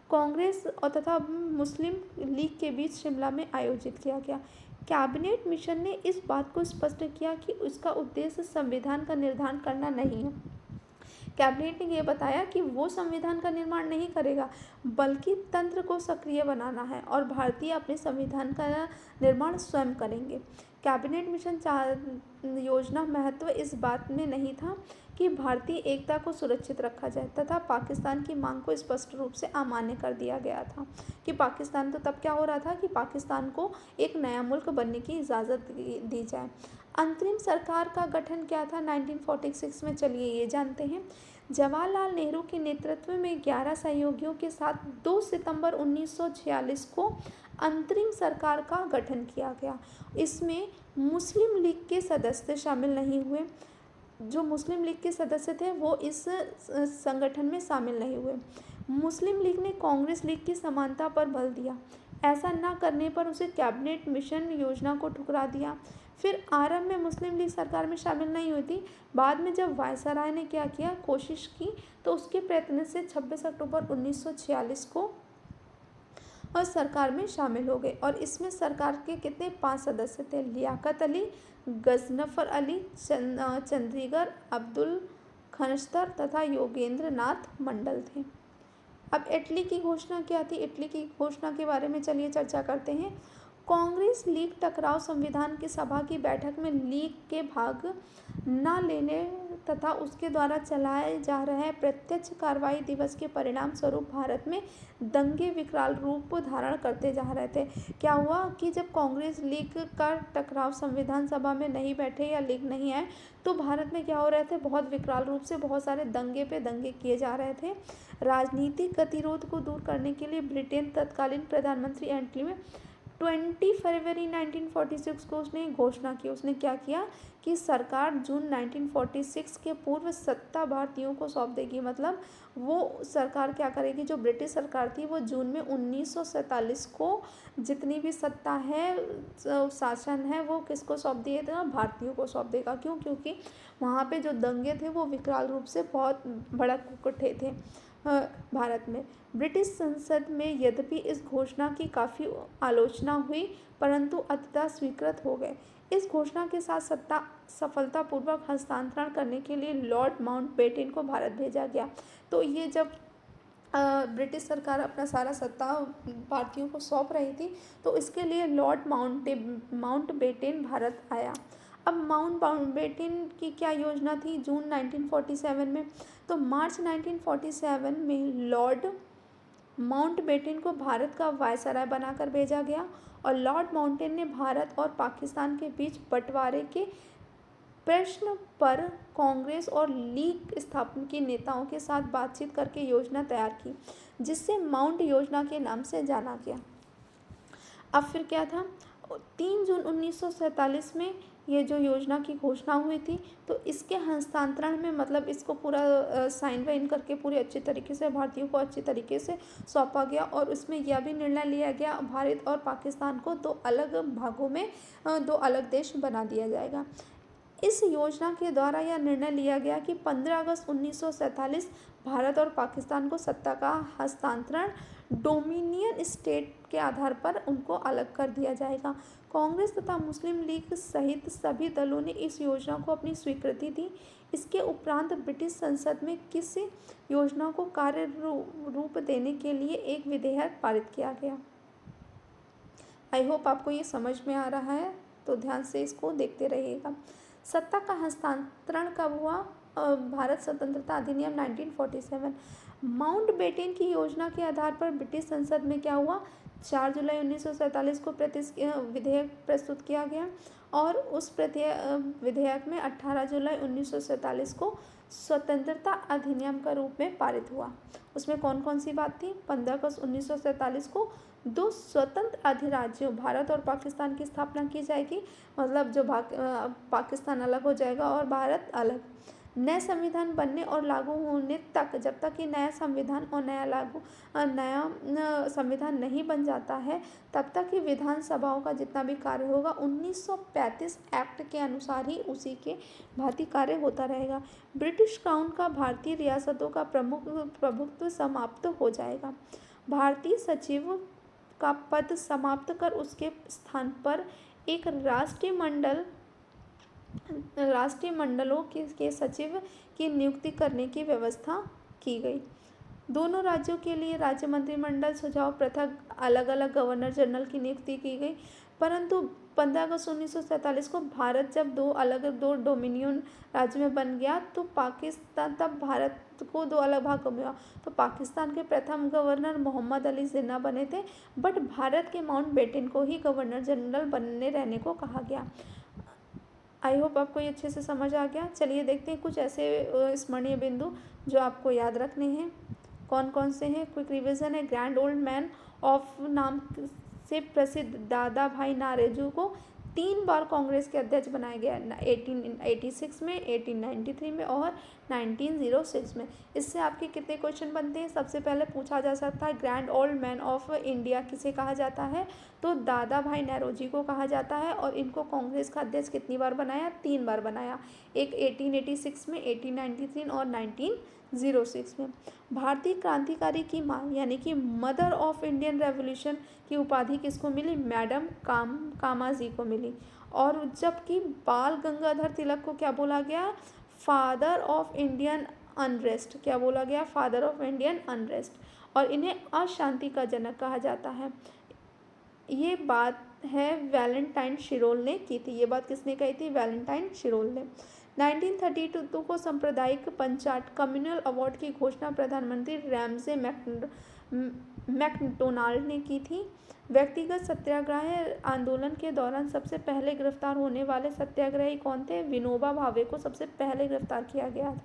कांग्रेस और तथा मुस्लिम लीग के बीच शिमला में आयोजित किया गया। कैबिनेट मिशन ने इस बात को स्पष्ट किया कि उसका उद्देश्य संविधान का निर्धारण करना नहीं है। कैबिनेट ने यह बताया कि वो संविधान का निर्माण नहीं करेगा बल्कि तंत्र को सक्रिय बनाना है और भारतीय अपने संविधान का निर्माण स्वयं करेंगे। कैबिनेट मिशन योजना महत्व इस बात में नहीं था कि भारतीय एकता को सुरक्षित रखा जाए तथा पाकिस्तान की मांग को स्पष्ट रूप से अमान्य कर दिया गया था कि पाकिस्तान, तो तब क्या हो रहा था कि पाकिस्तान को एक नया मुल्क बनने की इजाज़त दी जाए। अंतरिम सरकार का गठन क्या था 1946 में, चलिए ये जानते हैं। जवाहरलाल नेहरू के नेतृत्व में 11 सहयोगियों के साथ 2 सितंबर 1946 को अंतरिम सरकार का गठन किया गया। इसमें मुस्लिम लीग के सदस्य शामिल नहीं हुए। जो मुस्लिम लीग के सदस्य थे वो इस संगठन में शामिल नहीं हुए। मुस्लिम लीग ने कांग्रेस लीग की समानता पर बल दिया। ऐसा न करने पर उसे कैबिनेट मिशन योजना को ठुकरा दिया। फिर आरंभ में मुस्लिम लीग सरकार में शामिल नहीं हुई थी। बाद में जब वायसराय ने क्या किया, कोशिश की, तो उसके प्रयत्न से 26 अक्टूबर 1946 को और सरकार में शामिल हो गए। और इसमें सरकार के कितने 5 सदस्य थे, लियाकत अली, गजनफर अली, चंद्रीगर, अब्दुल खनस्तर तथा योगेंद्र नाथ मंडल थे। अब इटली की घोषणा क्या थी, इटली की घोषणा के बारे में चलिए चर्चा करते हैं। कांग्रेस लीग टकराव संविधान की सभा की बैठक में लीग के भाग न लेने तथा उसके द्वारा चलाए जा रहे प्रत्यक्ष कार्रवाई दिवस के परिणाम स्वरूप भारत में दंगे विकराल रूप धारण करते जा रहे थे। क्या हुआ कि जब कांग्रेस लीग का टकराव संविधान सभा में नहीं बैठे या लीग नहीं आए तो भारत में क्या हो रहे थे, बहुत विकराल रूप से बहुत सारे दंगे पे दंगे किए जा रहे थे। राजनीतिक गतिरोध को दूर करने के लिए ब्रिटेन तत्कालीन प्रधानमंत्री एटली में 20 फरवरी 1946 को उसने घोषणा की। उसने क्या किया कि सरकार जून 1946 के पूर्व सत्ता भारतीयों को सौंप देगी। मतलब वो सरकार क्या करेगी, जो ब्रिटिश सरकार थी वो जून में 1947 को जितनी भी सत्ता है, शासन है, वो किसको सौंप दिए थे, भारतीयों को सौंप देगा। क्यों? क्योंकि वहाँ पे जो दंगे थे वो विकराल रूप से बहुत भड़क उठे थे भारत में। ब्रिटिश संसद में यद्यपि इस घोषणा की काफ़ी आलोचना हुई परंतु अंततः स्वीकृत हो गए। इस घोषणा के साथ सत्ता सफलतापूर्वक हस्तांतरण करने के लिए लॉर्ड माउंटबेटन को भारत भेजा गया। तो ये जब ब्रिटिश सरकार अपना सारा सत्ता भारतीयों को सौंप रही थी तो इसके लिए लॉर्ड माउंटबेटन भारत आया। अब माउंटबेटन की क्या योजना थी जून 1947 में, तो मार्च 1947 में लॉर्ड माउंटबेटन को भारत का वायसराय बनाकर भेजा गया और लॉर्ड माउंटेन ने भारत और पाकिस्तान के बीच बंटवारे के प्रश्न पर कांग्रेस और लीग स्थापना के नेताओं के साथ बातचीत करके योजना तैयार की, जिसे माउंट योजना के नाम से जाना गया। अब फिर क्या था, 3 जून 1947 में ये जो योजना की घोषणा हुई थी, तो इसके हस्तांतरण में मतलब इसको पूरा साइन वाइन करके पूरी अच्छी तरीके से भारतीयों को अच्छी तरीके से सौंपा गया, और उसमें यह भी निर्णय लिया गया भारत और पाकिस्तान को 2 अलग भागों में 2 अलग देश बना दिया जाएगा। इस योजना के द्वारा यह निर्णय लिया गया कि 15 अगस्त 1947 भारत और पाकिस्तान को सत्ता का हस्तांतरण डोमिनियन स्टेट के आधार पर उनको अलग कर दिया जाएगा। कांग्रेस तथा मुस्लिम लीग सहित सभी दलों ने इस योजना को अपनी स्वीकृति दी। इसके उपरांत ब्रिटिश संसद में किसी योजना को कार्य रूप देने के लिए एक विधेयक पारित किया गया। आई होप आपको ये समझ में आ रहा है, तो ध्यान से इसको देखते रहिएगा। सत्ता का हस्तांतरण कब हुआ? भारत स्वतंत्रता अधिनियम 1947। माउंटबेटन की योजना के आधार पर ब्रिटिश संसद में क्या हुआ, 4 जुलाई 1947 को विधेयक प्रस्तुत किया गया, और उस विधेयक में 18 जुलाई 1947 को स्वतंत्रता अधिनियम का रूप में पारित हुआ। उसमें कौन कौन सी बात थी? 15 अगस्त 1947 को 2 स्वतंत्र अधिराज्यों भारत और पाकिस्तान की स्थापना की जाएगी, मतलब जो पाकिस्तान अलग हो जाएगा और भारत अलग। नए संविधान बनने और लागू होने तक, जब तक कि नया संविधान और नया संविधान नहीं बन जाता है, तब तक कि विधानसभाओं का जितना भी कार्य होगा 1935 एक्ट के अनुसार ही उसी के भांति कार्य होता रहेगा। ब्रिटिश क्राउन का भारतीय रियासतों का प्रभुत्व समाप्त हो जाएगा। भारतीय सचिव का पद समाप्त कर उसके स्थान पर एक राष्ट्रीय मंडलों के सचिव की नियुक्ति करने की व्यवस्था की गई। दोनों राज्यों के लिए राज्य मंत्रिमंडल सुझाव पृथक अलग अलग गवर्नर जनरल की नियुक्ति की गई। परंतु 15 अगस्त 1947 को भारत जब 2 डोमिनियन राज्य में बन गया, तो पाकिस्तान तब भारत को 2 अलग भागों में हुआ। तो पाकिस्तान के प्रथम गवर्नर मोहम्मद अली जिन्ना बने थे, बट भारत के माउंटबेटन को ही गवर्नर जनरल बनने रहने को कहा गया। आई होप आपको ये अच्छे से समझ आ गया। चलिए देखते हैं कुछ ऐसे स्मरणीय बिंदु जो आपको याद रखने हैं। कौन कौन से हैं? क्विक रिवीजन है। ग्रैंड ओल्ड मैन ऑफ नाम से प्रसिद्ध दादा भाई नारेजू को 3 बार कांग्रेस के अध्यक्ष बनाया गया, 1886 में, 1893 में और 1906 में। इससे आपके कितने क्वेश्चन बनते हैं? सबसे पहले पूछा जा सकता है grand old man of India किसे कहा जाता है, तो दादा भाई नौरोजी को कहा जाता है, और इनको कांग्रेस का अध्यक्ष कितनी बार बनाया? 3 बार बनाया, एक 1886 में, 1893 और 1906 में। भारतीय क्रांतिकारी की माँ यानी कि मदर ऑफ इंडियन रेवोल्यूशन की उपाधि किसको मिली? मैडम कामाजी को मिली। और जबकि बाल गंगाधर तिलक को क्या बोला गया? Father of Indian unrest. क्या बोला गया? Father of Indian unrest. और इन्हें अशांति का जनक कहा जाता है। ये बात है वैलेंटाइन शिरोल ने की थी। ये बात किसने कही थी? वैलेंटाइन शिरोल ने। 1932 को सांप्रदायिक पंचायत कम्युनल अवार्ड की घोषणा प्रधानमंत्री रैमसे मैकडोनाल्ड ने की थी। व्यक्तिगत सत्याग्रह आंदोलन के दौरान सबसे पहले गिरफ्तार होने वाले सत्याग्रही कौन थे? विनोबा भावे को सबसे पहले गिरफ्तार किया गया था।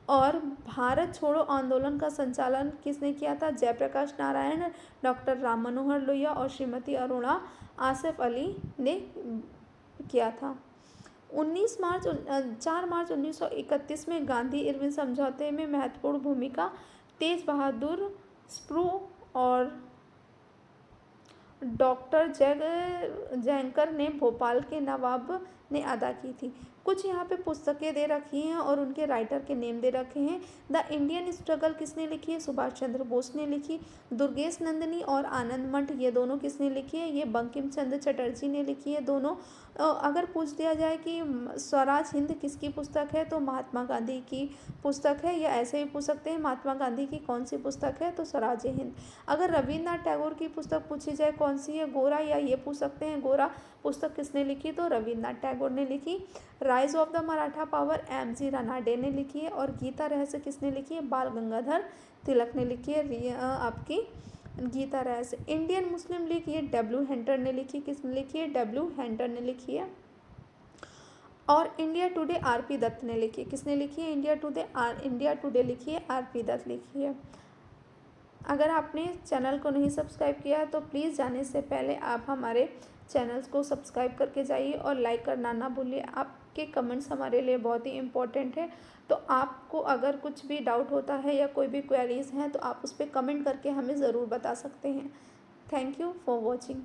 और भारत छोड़ो आंदोलन का संचालन किसने किया था? जयप्रकाश नारायण, डॉक्टर राम मनोहर लोहिया और श्रीमती अरुणा आसिफ अली ने किया था। 4 मार्च 1931 में गांधी इरविन समझौते में महत्वपूर्ण भूमिका तेज बहादुर स्प्रू और डॉक्टर जयंकर ने भोपाल के नवाब ने अदा की थी। कुछ यहाँ पे पुस्तकें दे रखी हैं और उनके राइटर के नेम दे रखे हैं। द इंडियन स्ट्रगल किसने लिखी है? सुभाष चंद्र बोस ने लिखी। दुर्गेश नंदिनी और आनंद मठ ये दोनों किसने लिखी है? ये बंकिम चंद्र चटर्जी ने लिखी है दोनों। अगर पूछ दिया जाए कि स्वराज हिंद किसकी पुस्तक है, तो महात्मा गांधी की पुस्तक है, या ऐसे भी पूछ सकते हैं महात्मा गांधी की कौन सी पुस्तक है, तो स्वराज हिंद। अगर रविन्द्रनाथ टैगोर की पुस्तक पूछी जाए कौन सी है, गोरा, या ये पूछ सकते हैं गोरा पुस्तक किसने लिखी, तो रविन्द्रनाथ टैगोर ने लिखी। Rise of the Maratha power MG. Ranade ने लिखी है। और गीता रहस्य किसने लिखी है? बाल गंगाधर तिलक ने लिखी है आपकी गीता रहस्य। इंडियन मुस्लिम लीग ये डब्ल्यू हेंटर ने लिखी। किसने लिखी है? डब्ल्यू हेंटर ने लिखी है। और इंडिया टुडे आरपी दत्त ने लिखी है। किसने लिखी है? इंडिया टुडे लिखी है, आरपी दत्त लिखी है। अगर आपने चैनल को नहीं सब्सक्राइब किया तो प्लीज़ जाने से पहले आप हमारे चैनल्स को सब्सक्राइब करके जाइए और लाइक करना ना भूलिए। आपके कमेंट्स हमारे लिए बहुत ही इम्पोर्टेंट है। तो आपको अगर कुछ भी डाउट होता है या कोई भी क्वेरीज़ हैं तो आप उस पर कमेंट करके हमें ज़रूर बता सकते हैं। Thank you for watching.